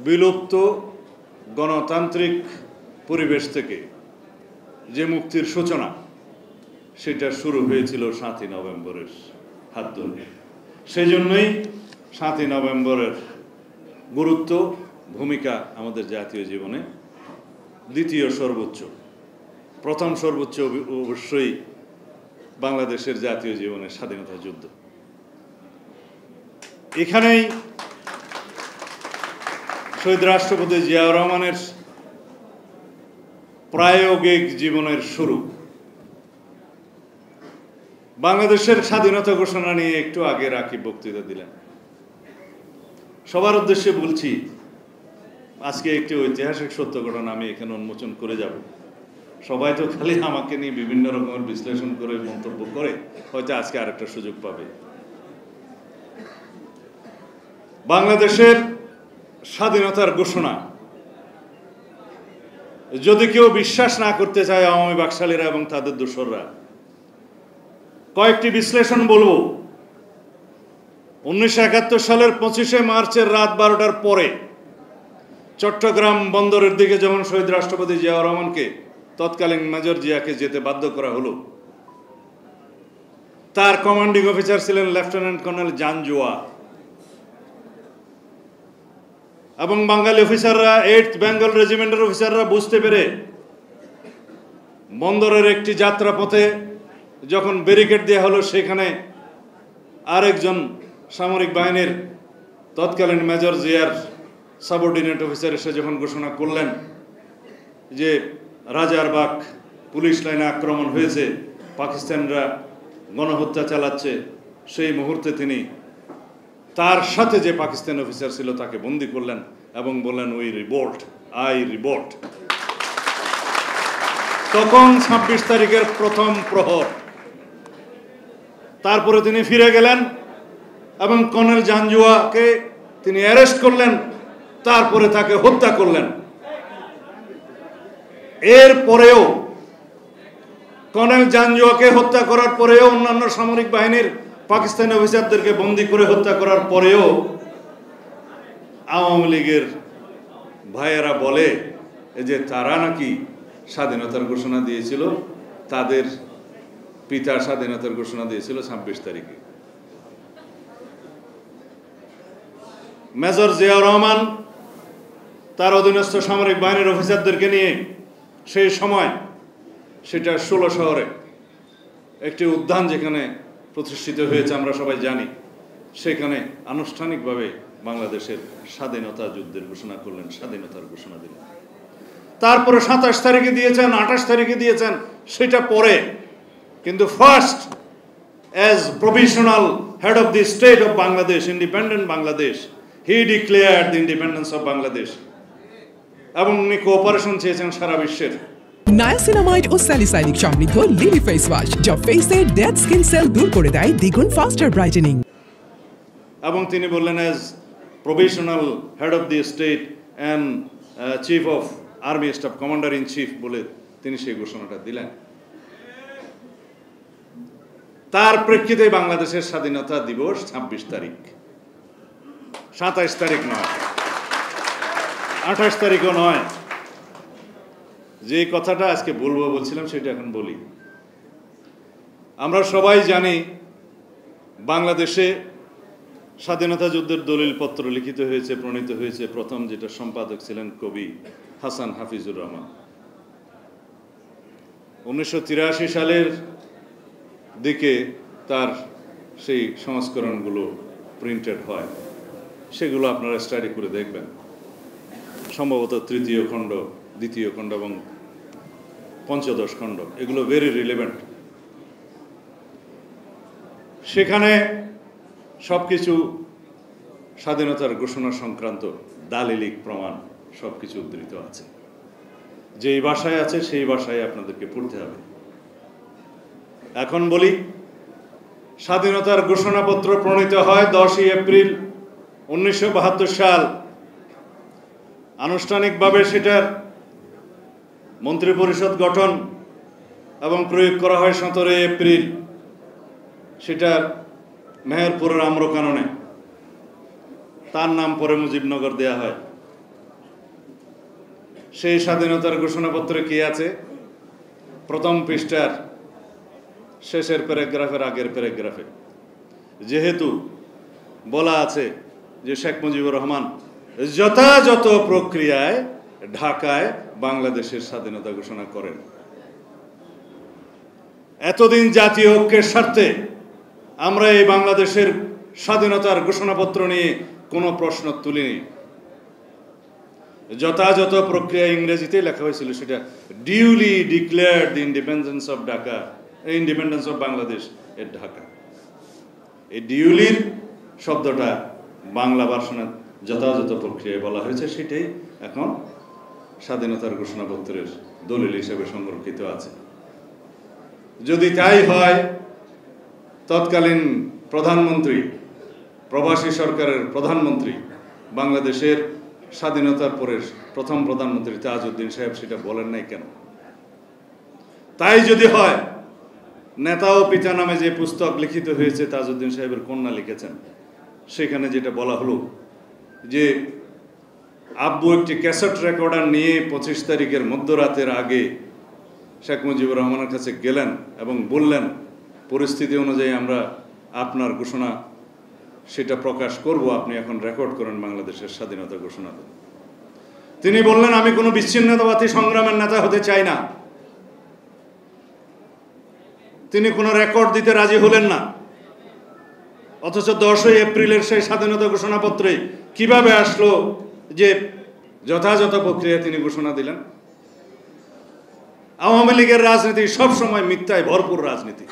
বিলুপ্ত গণতান্ত্রিক পরিবেশ থেকে যে মুক্তির সূচনা সেটা শুরু হয়েছিল 7ই নভেম্বরের হাত ধরে। সেই জন্যই 7ই নভেম্বরের গুরুত্ব ভূমিকা আমাদের জাতীয় জীবনে দ্বিতীয় সর্বোচ্চ। প্রথম সর্বোচ্চ অবশ্যই বাংলাদেশের জাতীয় জীবনের স্বাধীনতা যুদ্ধ। এখানেই শহীদ রাষ্ট্রপতি জিয়াউর রহমানের প্রায়োগিক জীবনের শুরু। বাংলাদেশের স্বাধীনতা ঘোষণা নিয়ে একটু আগে রাকিব বক্তৃতা দিলেন। সবার উদ্দেশ্যে বলছি, আজকে একটি ঐতিহাসিক সত্য ঘটনা আমি এখানে উন্মোচন করে যাব। সবাই তো খালি আমাকে নিয়ে বিভিন্ন রকমের বিশ্লেষণ করে মন্তব্য করে, হয়তো আজকে আরেকটা সুযোগ পাবে। বাংলাদেশের স্বাধীনতার ঘোষণা যদি কেউ বিশ্বাস না করতে চায়, আওয়ামী বাকশালীরা এবং তাদের দোসররা, কয়েকটি বিশ্লেষণ বলবো। 1971 সালের 25শে মার্চের রাত 12টার পরে চট্টগ্রাম বন্দরের দিকে যখন শহীদ রাষ্ট্রপতি জিয়াউর রহমানকে, তৎকালীন মেজর জিয়াকে যেতে বাধ্য করা হলো, তার কমান্ডিং অফিসার ছিলেন লেফটেন্যান্ট কর্নেল জানজোয়া এবং বাঙালি অফিসাররা, 8th বেঙ্গল রেজিমেন্টের অফিসাররা বুঝতে পেরে বন্দরের একটি যাত্রাপথে যখন ব্যারিকেড দেওয়া হলো, সেখানে আরেকজন সামরিক বাহিনীর তৎকালীন মেজর জিয়ার সাবঅর্ডিনেট অফিসার এসে যখন ঘোষণা করলেন যে রাজারবাগ পুলিশ লাইনে আক্রমণ হয়েছে, পাকিস্তানরা গণহত্যা চালাচ্ছে, সেই মুহূর্তে তিনি তার সাথে যে পাকিস্তান অফিসার ছিল তাকে বন্দী করলেন এবং বললেন, উই রিভোল্ট, আই রিভোল্ট। তখন 26 তারিখের প্রথম প্রহর। তারপরে তিনি ফিরে গেলেন এবং কর্নেল জানজুয়াকে তিনি অ্যারেস্ট করলেন, তারপরে তাকে হত্যা করলেন। এর পরেও কর্নেল জানজুয়াকে হত্যা করার পরেও, অন্যান্য সামরিক বাহিনীর পাকিস্তানি অফিসারদেরকে বন্দী করে হত্যা করার পরেও আওয়ামী লীগের ভাইয়েরা বলে যে তারা নাকি স্বাধীনতার ঘোষণা দিয়েছিল, তাদের পিতা স্বাধীনতার ঘোষণা দিয়েছিল 26 তারিখে। মেজর জিয়াউর রহমান তার অধীনস্থ সামরিক বাহিনীর অফিসারদেরকে নিয়ে সেই সময় সেটা 16 শহরে একটি উদ্যান যেখানে প্রতিষ্ঠিত হয়েছে আমরা সবাই জানি, সেখানে আনুষ্ঠানিকভাবে বাংলাদেশের স্বাধীনতা যুদ্ধের ঘোষণা করলেন, স্বাধীনতার ঘোষণা দিলেন। তারপরে 27 তারিখে দিয়েছেন, 28 তারিখে দিয়েছেন, সেটা পরে। কিন্তু first as provisional head of the state of Bangladesh, independent Bangladesh, he declared the independence of Bangladesh এবং উনি কোঅপারেশন চেয়েছেন সারা বিশ্বের। নায়াসিনামাইড ও স্যালিসাইলিক সমৃদ্ধ লিলি ফেস ওয়াশ যা ফেসের ডেড স্কিন সেল দূর করে দেয় দ্বিগুণ ফাস্টার ব্রাইটেনিং। এবং তিনি বললেন, as provisional head of the state and chief of army staff, commander in chief বলে তিনি সেই ঘোষণাটা দিলেন। তার প্রেক্ষিতে বাংলাদেশের স্বাধীনতা দিবস 26 তারিখ, 27 তারিখ নয়, 28 তারিখও নয়। যে কথাটা আজকে বলবো বলছিলাম সেটা এখন বলি। আমরা সবাই জানি বাংলাদেশে স্বাধীনতা যুদ্ধের দলিলপত্র লিখিত হয়েছে, প্রণীত হয়েছে। প্রথম যেটা সম্পাদক ছিলেন কবি হাসান হাফিজুর রহমান। 1983 সালের দিকে তার সেই সংস্করণগুলো প্রিন্টেড হয়, সেগুলো আপনারা স্টাডি করে দেখবেন। সম্ভবত 3য় খণ্ড, 2য় খণ্ড এবং 15 খণ্ড, এগুলো ভেরি রিলেভেন্ট। সেখানে সবকিছু স্বাধীনতার ঘোষণা সংক্রান্ত দালিলিক প্রমাণ সবকিছু উদ্ধৃত আছে। যেই ভাষায় আছে সেই ভাষায় আপনাদেরকে পড়তে হবে। এখন বলি, স্বাধীনতার ঘোষণাপত্র প্রণীত হয় 10ই এপ্রিল 1972 সাল। আনুষ্ঠানিকভাবে সেটার মন্ত্রিপরিষদ গঠন এবং প্রয়োগ করা হয় 17 এপ্রিল। সেটার মেহেরপুরের আম্রকাননে তার নাম পরে মুজিবনগর দেয়া হয়। সেই স্বাধীনতার ঘোষণাপত্রে কি আছে? প্রথম পৃষ্ঠার শেষের প্যারাগ্রাফের আগের প্যারাগ্রাফে যেহেতু বলা আছে যে শেখ মুজিবুর রহমান যথাযথ প্রক্রিয়ায় ঢাকায় বাংলাদেশের স্বাধীনতা ঘোষণা করেন। এতদিন জাতীয় ঐক্যের স্বার্থে আমরা এই বাংলাদেশের স্বাধীনতার ঘোষণাপত্র নিয়ে কোনো প্রশ্ন তুলিনি। যথাযথ প্রক্রিয়া ইংরেজিতে লেখা হয়েছিল, সেটা duly declared the independence of Dhaka, independence of Bangladesh এর ঢাকা। এই ডিউলির শব্দটা বাংলা ভার্সনে যথাযথ প্রক্রিয়ায় বলা হয়েছে, সেটাই এখন স্বাধীনতার ঘোষণাপত্রের দলিল হিসেবে সংরক্ষিত আছে। যদি তাই হয়, তৎকালীন প্রধানমন্ত্রী, প্রবাসী সরকারের প্রধানমন্ত্রী, বাংলাদেশের স্বাধীনতার পরে প্রথম প্রধানমন্ত্রী তাজউদ্দিন সাহেব সেটা বলেন নাই কেন? তাই যদি হয়, নেতা ও পিতা নামে যে পুস্তক লিখিত হয়েছে, তাজউদ্দিন সাহেবের কন্যা লিখেছেন, সেখানে যেটা বলা হলো যে আব্বু একটি ক্যাসেট রেকর্ডার নিয়ে 25 তারিখের মধ্যরাতের আগে শেখ মুজিবুর রহমানের কাছে গেলেন এবং বললেন, পরিস্থিতি অনুযায়ী আমরা আপনার ঘোষণা সেটা প্রকাশ করব, আপনি এখন রেকর্ড করেন বাংলাদেশের স্বাধীনতা ঘোষণা। তিনি বললেন, আমি কোনো বিচ্ছিন্নতাবাদী সংগ্রামের নেতা হতে চাই না। তিনি কোনো রেকর্ড দিতে রাজি হলেন না। অথচ 10 এপ্রিলের সেই স্বাধীনতা ঘোষণাপত্রে কিভাবে আসলো যে যথাযথ প্রক্রিয়ায় তিনি ঘোষণা দিলেন? আওয়ামী লীগের রাজনীতি সবসময় মিথ্যায় ভরপুর রাজনীতি।